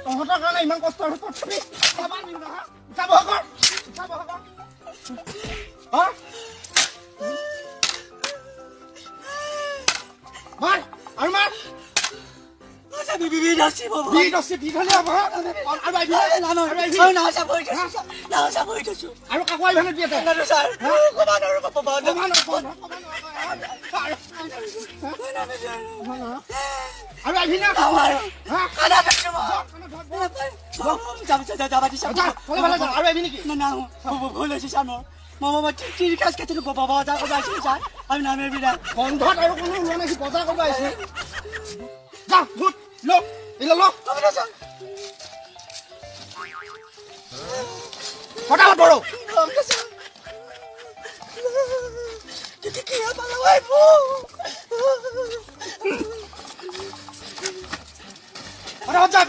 তহঁতৰ কাৰণে ইমান কষ্ট আৰু তথাপি খাবা নিম নহয় যাব কৰ মাৰ আৰু মাৰ আৰু কাকো আহিবানে দিয়ে আৰু আহিবি না আৰু আহিবি নেকি ভুল হৈছে ছাৰ মই তিৰিকাজ কেইটানো বজাৰ কৰিব আহিছিলোঁ ছাৰ আমি নামে বিৰা বন্ধত আৰু কোনো লোৱা নাই বজাৰ কৰিব আহিছে যা ভূত লওক এইলা লওক ফটাফট বড়ো ফটাফট যা